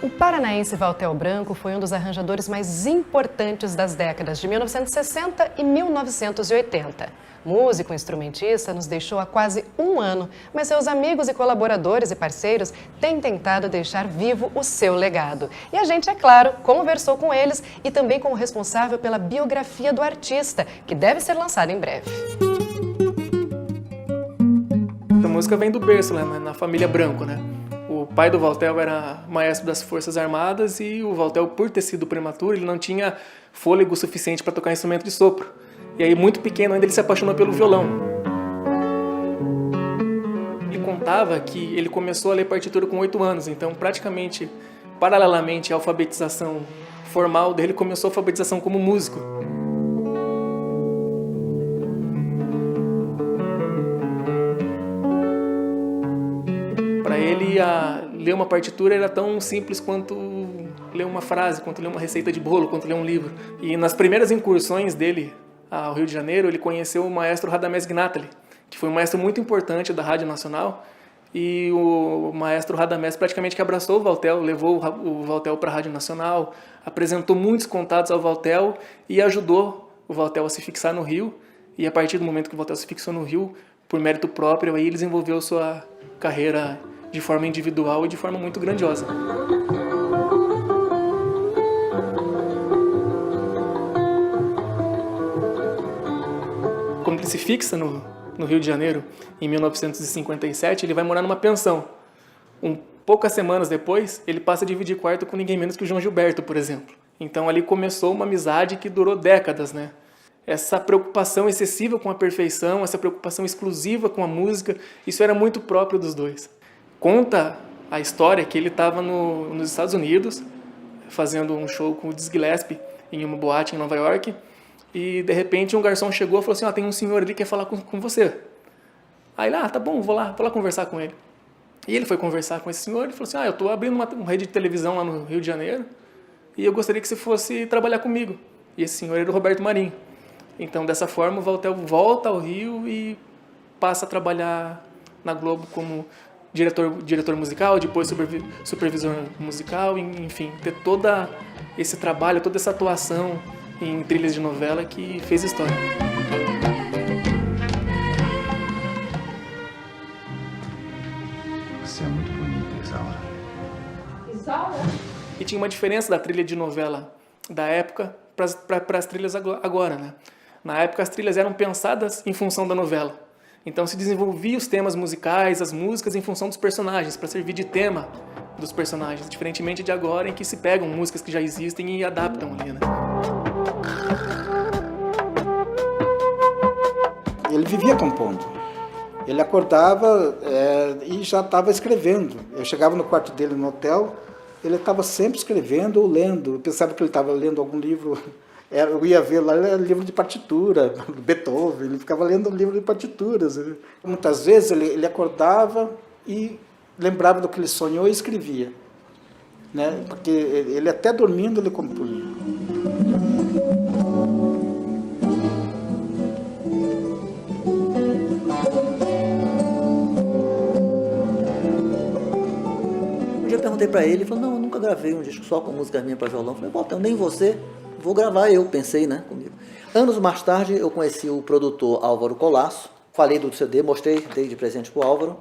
O paranaense Valtel Branco foi um dos arranjadores mais importantes das décadas de 1960 e 1980. Músico e instrumentista, nos deixou há quase um ano, mas seus amigos e colaboradores e parceiros têm tentado deixar vivo o seu legado. E a gente, é claro, conversou com eles e também com o responsável pela biografia do artista, que deve ser lançada em breve. A música vem do berço, né, na família Branco, né? O pai do Valtel era maestro das Forças Armadas e o Valtel, por ter sido prematuro, ele não tinha fôlego suficiente para tocar instrumento de sopro. E aí, muito pequeno ainda, ele se apaixonou pelo violão. Ele contava que ele começou a ler partitura com 8 anos, então praticamente, paralelamente à alfabetização formal dele, começou a alfabetização como músico. Para ele, ler uma partitura era tão simples quanto ler uma frase, quanto ler uma receita de bolo, quanto ler um livro. E nas primeiras incursões dele ao Rio de Janeiro, ele conheceu o maestro Radamés Gnatali, que foi um maestro muito importante da Rádio Nacional. E o maestro Radamés praticamente que abraçou o Valtel, levou o Valtel para a Rádio Nacional, apresentou muitos contatos ao Valtel e ajudou o Valtel a se fixar no Rio. E a partir do momento que o Valtel se fixou no Rio, por mérito próprio, aí ele desenvolveu sua carreira de forma individual e de forma muito grandiosa. Quando ele se fixa no Rio de Janeiro, em 1957, ele vai morar numa pensão. Poucas semanas depois, ele passa a dividir quarto com ninguém menos que o João Gilberto, por exemplo. Então ali começou uma amizade que durou décadas, né? Essa preocupação excessiva com a perfeição, essa preocupação exclusiva com a música, isso era muito próprio dos dois. Conta a história que ele estava nos Estados Unidos, fazendo um show com o Dizzy Gillespie em uma boate em Nova York, e de repente um garçom chegou e falou assim: tem um senhor ali que quer falar com você. Aí ele, tá bom, vou lá conversar com ele. E ele foi conversar com esse senhor e falou assim: eu estou abrindo uma rede de televisão lá no Rio de Janeiro e eu gostaria que você fosse trabalhar comigo. E esse senhor era o Roberto Marinho. Então, dessa forma, o Valtel volta ao Rio e passa a trabalhar na Globo como diretor musical, depois supervisor musical, enfim, ter todo esse trabalho, toda essa atuação em trilhas de novela que fez história. Você é muito bonita, Isaura. Isaura? E tinha uma diferença da trilha de novela da época para as trilhas agora, né? Na época, as trilhas eram pensadas em função da novela. Então, se desenvolvia os temas musicais, as músicas, em função dos personagens, para servir de tema dos personagens, diferentemente de agora, em que se pegam músicas que já existem e adaptam ali, né? Ele vivia compondo. Ele acordava e já estava escrevendo. Eu chegava no quarto dele no hotel, ele estava sempre escrevendo ou lendo. Eu pensava que ele estava lendo algum livro. Eu ia ver lá, era livro de partitura, do Beethoven, ele ficava lendo livro de partituras. Muitas vezes ele acordava e lembrava do que ele sonhou e escrevia, né? Porque ele até dormindo ele compunha. Um dia eu perguntei para ele falou: não, eu nunca gravei um disco só com música minha para violão. Eu falei: Valtel, nem você. Vou gravar eu, pensei, né, comigo. Anos mais tarde, eu conheci o produtor Álvaro Colasso, falei do CD, mostrei, dei de presente pro Álvaro.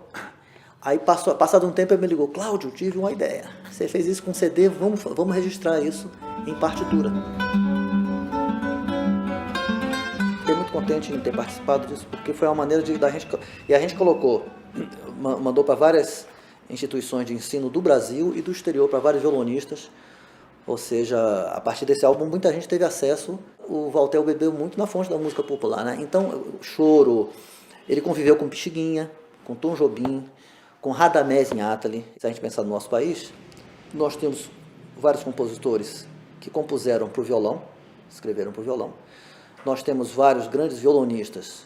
Aí, passado um tempo, ele me ligou: Cláudio, tive uma ideia. Você fez isso com CD, vamos registrar isso em partitura. Fiquei muito contente em ter participado disso, porque foi uma maneira da gente... E a gente mandou para várias instituições de ensino do Brasil e do exterior, para vários violonistas. Ou seja, a partir desse álbum, muita gente teve acesso. O Valtel bebeu muito na fonte da música popular, né? Então, o choro, ele conviveu com Pixinguinha, com Tom Jobim, com Radamés Gnatali. Se a gente pensar no nosso país, nós temos vários compositores que compuseram para o violão, escreveram para o violão. Nós temos vários grandes violonistas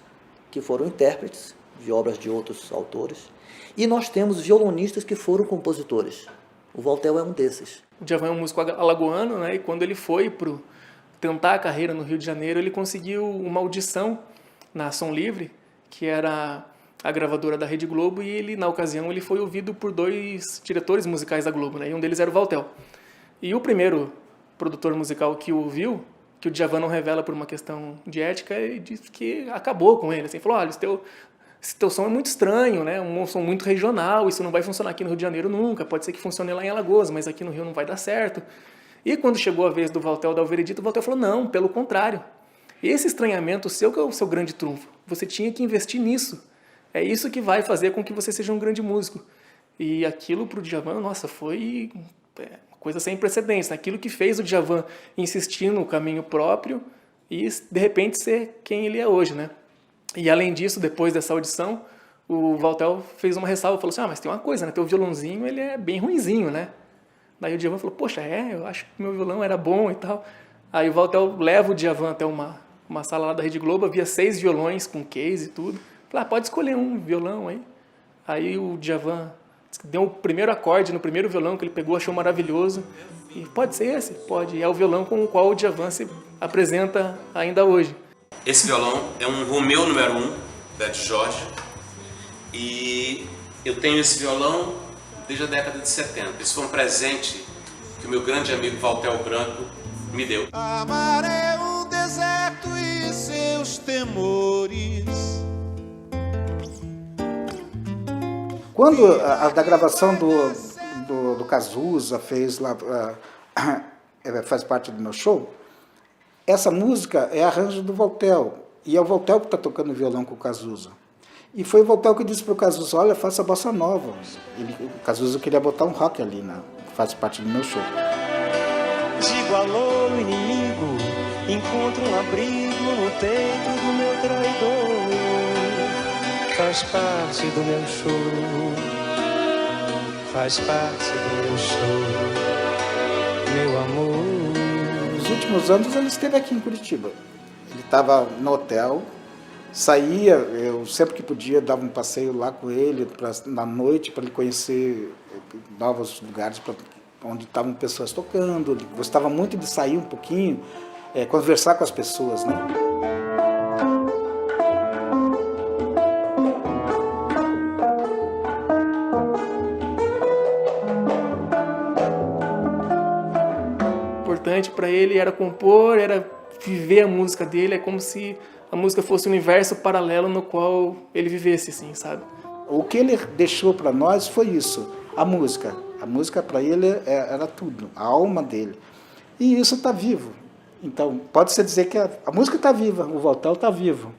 que foram intérpretes de obras de outros autores. E nós temos violonistas que foram compositores. O Valtel é um desses. O Djavan é um músico alagoano, né? E quando ele foi tentar a carreira no Rio de Janeiro, ele conseguiu uma audição na Som Livre, que era a gravadora da Rede Globo, e ele, na ocasião, ele foi ouvido por 2 diretores musicais da Globo, né? E um deles era o Valtel. E o primeiro produtor musical que o ouviu, que o Djavan não revela por uma questão de ética, ele disse que acabou com ele. Assim, falou, olha, esse teu som é muito estranho, né? Um som muito regional, isso não vai funcionar aqui no Rio de Janeiro nunca, pode ser que funcione lá em Alagoas, mas aqui no Rio não vai dar certo. E quando chegou a vez do Valtel dar o veredito, o Valtel falou, não, pelo contrário. Esse estranhamento seu que é o seu grande trunfo. Você tinha que investir nisso. É isso que vai fazer com que você seja um grande músico. E aquilo para o Djavan, nossa, foi uma coisa sem precedentes. Aquilo que fez o Djavan insistir no caminho próprio e, de repente, ser quem ele é hoje, né? E, além disso, depois dessa audição, o Valtel fez uma ressalva, falou assim, mas tem uma coisa, né? Teu violãozinho, ele é bem ruinzinho, né? Daí o Djavan falou, poxa, eu acho que meu violão era bom e tal. Aí o Valtel leva o Djavan até uma sala lá da Rede Globo, havia 6 violões com case e tudo. Falei, pode escolher um violão aí. Aí o Djavan deu o primeiro acorde no primeiro violão que ele pegou, achou maravilhoso. E pode ser esse? Pode. E é o violão com o qual o Djavan se apresenta ainda hoje. Esse violão é um Romeu número 1, da de Jorge. E eu tenho esse violão desde a década de 70. Esse foi um presente que o meu grande amigo Valtel Branco me deu. Amar é o deserto e seus temores. Quando da gravação do Cazuza fez lá, faz parte do meu show, essa música é arranjo do Valtel, e é o Valtel que está tocando violão com o Cazuza. E foi o Valtel que disse para o Cazuza, olha, faça bossa nova. O Cazuza queria botar um rock ali, né? Faz parte do meu show. Digo alô, inimigo, encontro um abrigo no peito do meu traidor. Faz parte do meu show, faz parte do meu show, meu amor. Nos últimos anos ele esteve aqui em Curitiba. Ele estava no hotel, saía, eu sempre que podia dava um passeio lá com ele na noite para ele conhecer novos lugares onde estavam pessoas tocando. Ele gostava muito de sair um pouquinho, conversar com as pessoas, né? Importante para ele era compor, era viver a música dele, é como se a música fosse um universo paralelo no qual ele vivesse, assim, sabe? O que ele deixou para nós foi isso, a música. A música para ele era tudo, a alma dele. E isso está vivo. Então, pode-se dizer que a música está viva, o Valtel está vivo.